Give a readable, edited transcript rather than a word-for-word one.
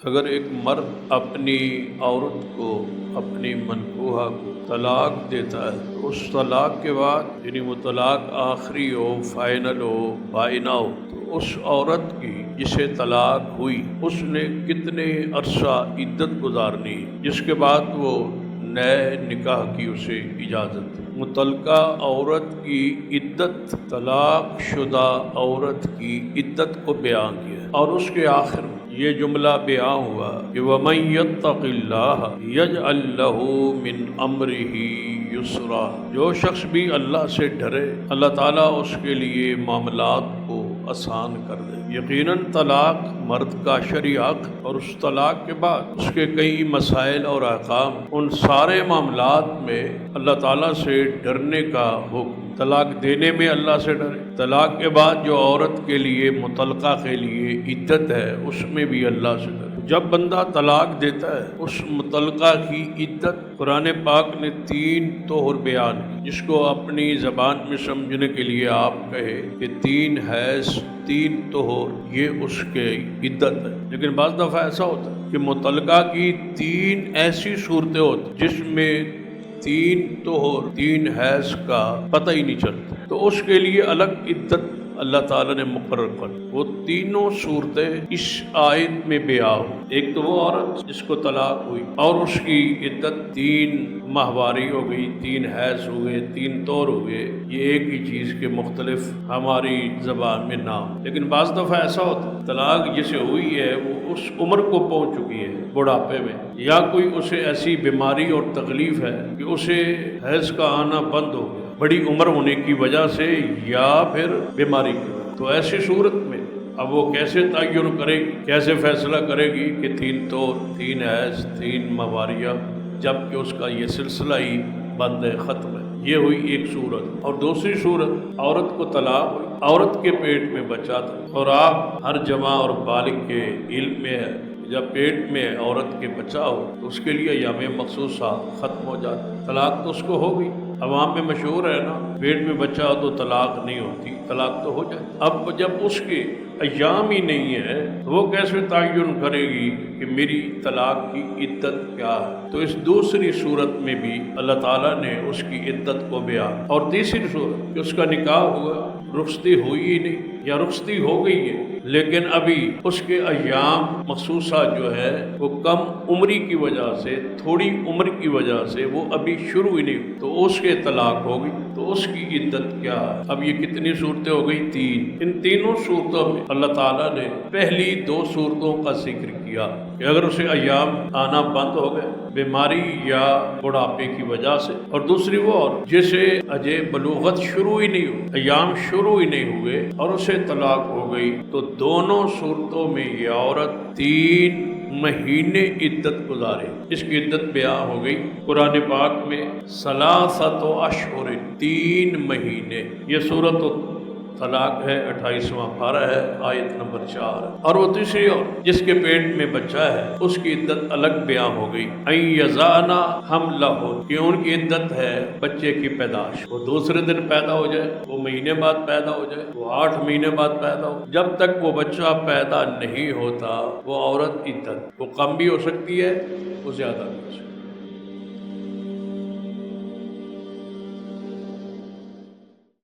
اگر ایک مرد اپنی عورت کو، اپنی منکوحہ کو طلاق دیتا ہے تو اس طلاق کے بعد یعنی وہ طلاق آخری ہو، فائنل ہو، بائنہ ہو، تو اس عورت کی جسے طلاق ہوئی اس نے کتنے عرصہ عدت گزارنی ہے، جس کے بعد وہ نئے نکاح کی اسے اجازت ہے۔ متعلقہ عورت کی عدت طلاق شدہ عورت کی عدت کو بیان کیا اور اس کے آخر میں یہ جملہ بیان ہوا کہ وَمَن يَتَّقِ اللَّهَ يَجْعَل لَّهُ مِنْ أَمْرِهِ يُسْرًا، جو شخص بھی اللہ سے ڈرے اللہ تعالیٰ اس کے لیے معاملات کو آسان کر دے۔ یقیناً طلاق مرد کا شرعی حق اور اس طلاق کے بعد اس کے کئی مسائل اور احکام، ان سارے معاملات میں اللہ تعالیٰ سے ڈرنے کا حکم۔ طلاق دینے میں اللہ سے ڈرے، طلاق کے بعد جو عورت کے لیے مطلقہ کے لیے عدت ہے اس میں بھی اللہ سے ڈرے۔ جب بندہ طلاق دیتا ہے اس مطلقہ کی عدت قرآن پاک نے 3 طہر بیان کی، جس کو اپنی زبان میں سمجھنے کے لیے آپ کہے کہ 3 حیض 3 طہر یہ اس کے عدت ہے۔ لیکن بعض دفعہ ایسا ہوتا ہے کہ مطلقہ کی 3 ایسی صورتیں ہوتی جس میں 3 طہر 3 حیض کا پتہ ہی نہیں چلتا، تو اس کے لیے الگ عدت اللہ تعالیٰ نے مقرر کر۔ وہ تینوں صورتیں اس آیت میں بیان ہو۔ ایک تو وہ عورت جس کو طلاق ہوئی اور اس کی عدت 3 ماہواری ہو گئی، 3 حیض ہوئے، 3 طور ہوئے، یہ ایک ہی چیز کے مختلف ہماری زبان میں نام۔ لیکن بعض دفعہ ایسا ہوتا ہے طلاق جسے ہوئی ہے وہ اس عمر کو پہنچ چکی ہے بڑھاپے میں، یا کوئی اسے ایسی بیماری اور تکلیف ہے کہ اسے حیض کا آنا بند ہو گیا بڑی عمر ہونے کی وجہ سے یا پھر بیماری کی وجہ سے۔ تو ایسی صورت میں اب وہ کیسے تعین کرے گی، کیسے فیصلہ کرے گی کہ 3 طور 3 حیض 3 ماہواریہ، جبکہ اس کا یہ سلسلہ ہی بند ہے، ختم ہے۔ یہ ہوئی ایک صورت۔ اور دوسری صورت، عورت کو طلاق ہوئی، عورت کے پیٹ میں بچہ تھا، اور آپ ہر جمع اور بالغ کے علم میں ہے جب پیٹ میں عورت کے بچہ ہو تو اس کے لیے ایام مخصوصہ ختم ہو جاتا۔ طلاق تو اس کو ہو گئی، عوام میں مشہور ہے نا، پیٹ میں بچہ ہو تو طلاق نہیں ہوتی، طلاق تو ہو جائے۔ اب جب اس کے ایام ہی نہیں ہے تو وہ کیسے تعین کرے گی کہ میری طلاق کی عدت کیا ہے؟ تو اس دوسری صورت میں بھی اللہ تعالیٰ نے اس کی عدت کو بیان۔ اور تیسری صورت کہ اس کا نکاح ہوا، رخصتی ہوئی ہی نہیں یا رخصتی ہو گئی ہے لیکن ابھی اس کے ایام مخصوصہ جو ہے وہ کم عمری کی وجہ سے، تھوڑی عمر کی وجہ سے وہ ابھی شروع ہی نہیں ہوئی، تو اس کے طلاق ہو گئی، تو اس کی عدت کیا ہے؟ اب یہ کتنی صورتیں ہو گئی؟ 3۔ ان تینوں صورتوں میں اللہ تعالیٰ نے پہلی 2 صورتوں کا ذکر کیا کہ اگر اسے ایام آنا بند ہو گئے بیماری یا بڑھاپے کی وجہ سے، اور دوسری وہ اور جسے اجے بلوغت شروع ہی نہیں ہوئی، ایام شروع ہی نہیں ہوئے اور اسے طلاق ہو گئی، تو دونوں صورتوں میں یہ عورت 3 مہینے عدت گزارے۔ اس کی عدت بیان ہو گئی قرآن پاک میں 3 اشہر، 3 مہینے۔ یہ سورۃ طلاق ہے، 28واں پارہ ہے، آیت نمبر 4۔ اور وہ تیسری اور جس کے پیٹ میں بچہ ہے اس کی عدت الگ بیان ہو گئی، ان یضعن حملہ، کہ ان کی عدت ہے بچے کی پیدائش، وہ دوسرے دن پیدا ہو جائے، وہ مہینے بعد پیدا ہو جائے، وہ 8 مہینے بعد پیدا ہو، جب تک وہ بچہ پیدا نہیں ہوتا وہ عورت عدت، وہ کم بھی ہو سکتی ہے وہ زیادہ بھی ہو سکتی ہے۔